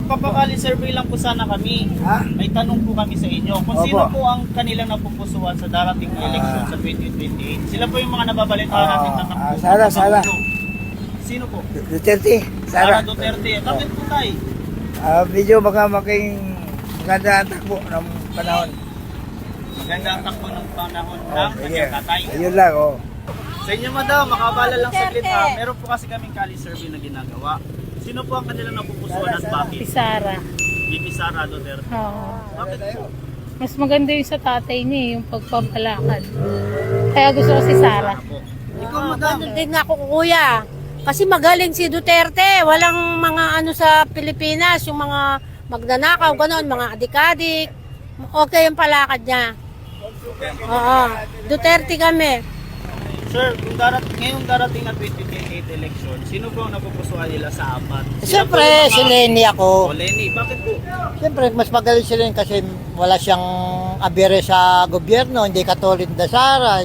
Magpapakali survey lang po sana kami. Ha? May tanong po kami sa inyo. Kung Opo. sino po ang kanilang napupusuan sa darating na eleksyon sa 2028. Sila po yung mga nababalitaan natin tatakbo. Sara. Sino po? Duterte. Sara Sara. Duterte. Bakit po tayo? Medyo baka maging maganda ang takbo ng panahon. Maganda ang takbo ng panahon ng Sige. kanyang tatay. Ayun lang, Sa inyo madam, makabala lang saglit ha. Meron po kasi kaming kali survey na ginagawa. Sino po ang kanilang napupusuan at bakit? Sara. Bibi Sara Duterte. Oo. Bakit po? Mas maganda yung sa tatay niya, yung pagpapalakad. Kaya gusto ko si Sara. Sana po. Ikaw madam. Ganun din ako kuya. Kasi magaling si Duterte. Walang mga ano sa Pilipinas, yung mga magnanakaw, gano'n, mga adik-adik. Okay yung palakad niya. Oo. Duterte kami. Sir, kung ngayong darating na 2028 election, sino po ang napupusuan nila sa apat? Siyempre, si Lenny O ako. Lenny, bakit po? Siyempre, mas magaling si Lenny kasi wala siyang abere sa gobyerno. Hindi katulad na Sara,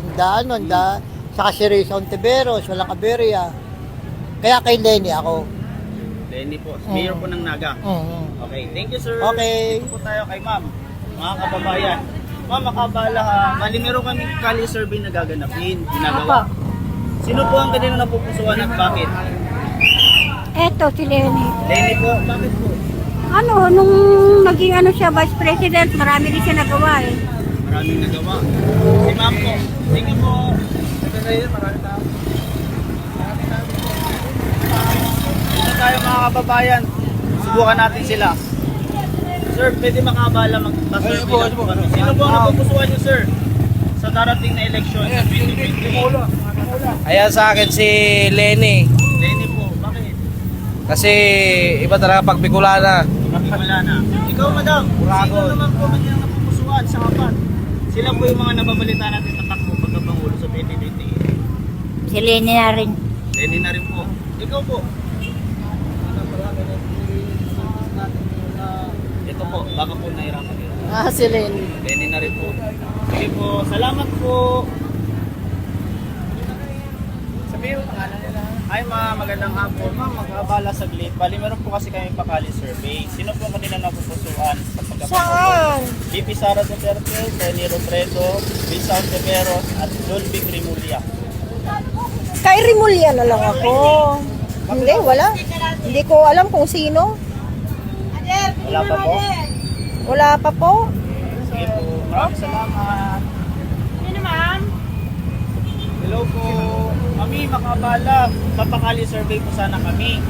saka si Risa Ontiveros, walang aberya. Kaya kay Lenny ako. Lenny po, mayor po ng Naga. Okay, thank you sir. Okay. Dito po tayo kay ma'am. Mga kababayan. Ma'am, makabala ha. Mali meron kami kali survey na gaganapin. Ginagawa. Sino po ang kanilang napupusuan at bakit? Eto si Lenny. Lenny po, bakit po? Ano, nung naging siya, vice president, marami rin siya nagawa eh. Maraming nagawa. Si ma'am po. Thank you po. Maraming tao. Dito tayo mga kababayan. Subukan natin sila. Sir, pwede makabala mag-survey lang po kami. Sino po ang napupusuan niyo, sir? Sa darating na eleksyon sa 2028. Ayan sa akin si Lenny. Lenny po, bakit? Kasi iba talaga pag Bicolana. Wala na. Ikaw, madam, sino naman po kanyang napupusuan sa kapat? Sila po yung mga nababalita natin tatakbo pagkapangulo sa 2028. Si Lenny na rin. Lenny na rin po. Ikaw po. Ito po, baka po nahirapan yun. Si Lenny. Lenny na rin po. Sige po, salamat po. Sabihin mo pangalan nila. Hi ma'am, magandang hapon. Ma'am, magkabala saglit. Bali, meron po kasi kami pakali survey. Sino po kanila napupusuan sa pagkapangulo? Saan? VP Sara Duterte, Lenny Robredo, Risa Ontiveros, at Dolby Grimulya. Kay Rimulya na lang ako. Hindi, wala. Hindi ko alam kung sino. Wala pa po? Wala pa po. Sige po, maraming salamat. Hello po. Mami, makabala. Papakali survey po sana kami.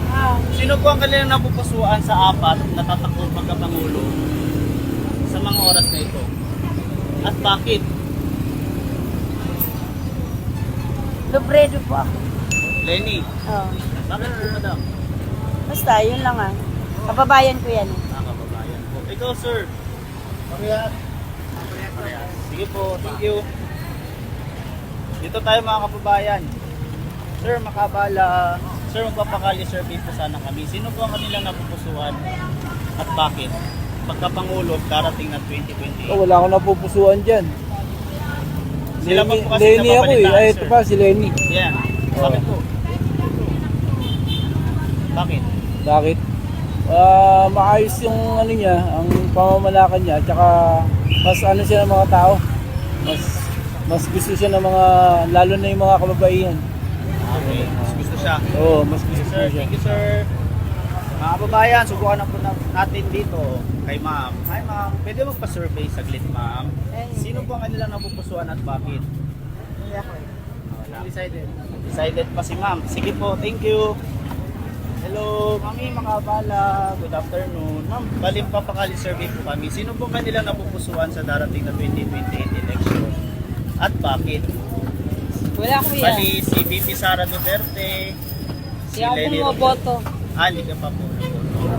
Sino po ang kanilang napupusuan sa apat na tatakbo pagkapangulo sa mga oras na ito? At bakit? Lubredo po ako. Lenny, Oh. bakit po madam? Basta, yun lang Kababayan ko yan. Mga kababayan po. Ikaw sir. Parehas. Sige po, thank you. Dito tayo mga kababayan. Sir, makabala. Sir, magpapakali survey po sana kami. Sino po ang kanilang napupusuan at bakit? Pagkapangulo, darating na 2028. Wala akong napupusuan dyan. Sila pa po kasi Lenny ako eh. nababalitaan, Ay, sir. ito pa si Lenny. Yeah. Bakit po? Bakit? Bakit? Maayos yung ano niya, ang pamamalakan niya, tsaka mas ano siya ng mga tao. Mas gusto siya ng mga, lalo na yung mga kababaihan. Okay. Mas gusto siya. Oo, mas gusto Sir, siya. thank you sir. Mga kababayan, subukan na po natin dito kay ma'am. Hi ma'am, pwede magpa-survey saglit ma'am. Sino po ang kanilang napupusuan at bakit? Decided. Decided pa si ma'am. Sige po, thank you. Hello, mami, makabala. Good afternoon. Ma'am, baling papakali survey po kami. Sino po kanilang napupusuan sa darating na 2028 election? At bakit? Wala ko Bali, si VP Sara Duterte, si Lenny boto. Hindi ka pa po.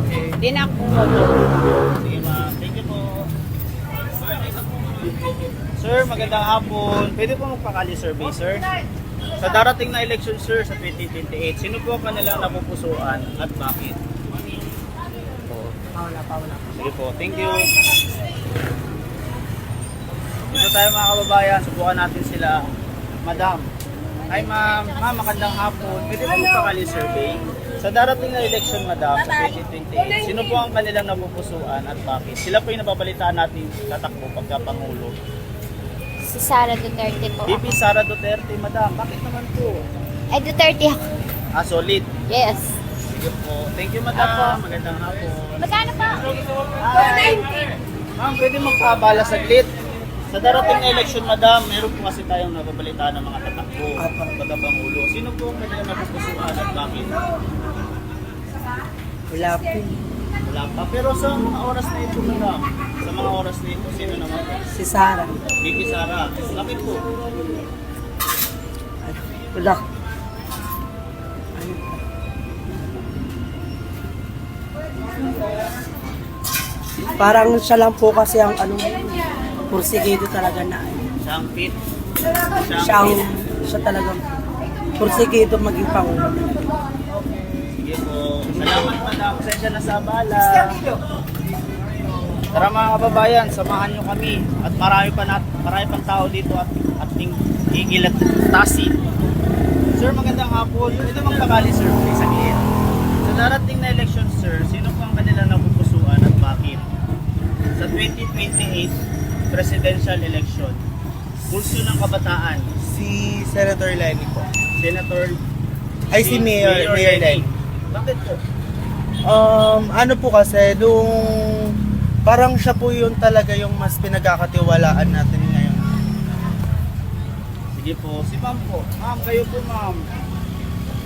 Okay. Hindi na ako boto. Sige ma'am, thank you po. Sir, magandang hapon. Pwede po magpakali survey, sir? Sa darating na election, sir, sa 2028, sino po ang kanilang napupusuan at bakit? Paula. Sige po, thank you. Dito tayo mga kababayan, subukan natin sila. Madam. Hi ma'am, magandang hapon. Pwede po magpakali survey? Sa darating na election, madam, sa 2028, sino po ang kanilang napupusuan at bakit? Sila po yung nababalitaan natin tatakbo pagka-pangulo. Si Sara Duterte po. VP Sara Duterte, madam. Bakit naman po? Ay, Duterte ako. Solid. Yes. Sige po. Thank you, madam. Magandang hapon. Magkano pa? Ma'am, pwede magpabala saglit. Sa darating na election, madam, meron po kasi tayong nababalitaan ng mga tatakbo pagka-pangulo. Sino po ang kanilang napupusuan at bakit? Wala po. Wala pa. Pero sa mga oras na ito, madam, sa mga oras na ito, sino naman po? Si Sara. VP Sara. Bakit po? Wala. Parang siya lang po kasi ang pursigido talaga na. Siyang fit. Siya talagang pursigido maging pangulo. Sige po. Salamat, madam. Pasensya na sa abala. Tara mga kababayan, samahan nyo kami. At marami pang tao dito at ating higil at tasin. Sir, magandang hapon. Ito mang kakali, sir. Isang iyan. Sa darating na election, sir, sino po ang kanilang napupusuan at bakit? Sa 2028 presidential election, pulso ng kabataan, Si Senator Lenny po. Senator Ay, si Mayor Lenny. Bakit po? Ano po kasi, parang siya po yun talaga yung mas pinagkakatiwalaan natin ngayon. Sige po, si ma'am po. Ma'am, kayo po ma'am.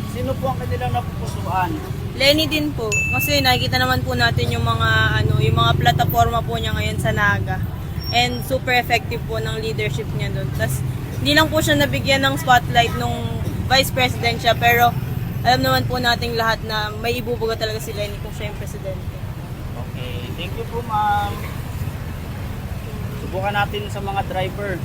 Sino po ang kanilang napupusuan? Lenny din po. Kasi nakikita naman po natin yung mga yung mga plataforma po niya ngayon sa Naga. And super effective po ng leadership niya doon. Tas hindi lang po siya nabigyan ng spotlight nung vice president siya, pero alam naman po nating lahat na may ibubuga talaga si Lenny kung siya yung presidente. Okay, thank you po ma'am. Subukan natin sa mga driver.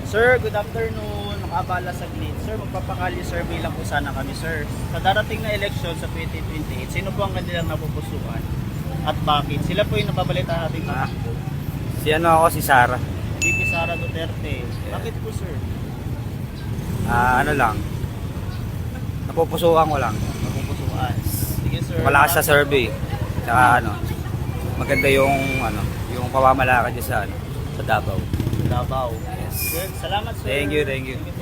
Sir, good afternoon. Nakabala saglit. Sir, magpapakali survey lang po sana kami, sir. Sa darating na election sa 2028, sino po ang kanilang napupusuan? At bakit? Sila po yung nababalita natin tatakbo. Si ako, si Sara. VP Sara Duterte. Bakit po, sir? Ano lang, napupusuan ko lang. Napupusuan. Sige, sir. Malakas sa survey. Tsaka maganda yung yung pamamalakad niya sa Davao. Davao. Yes. Good. Salamat, sir. Thank you.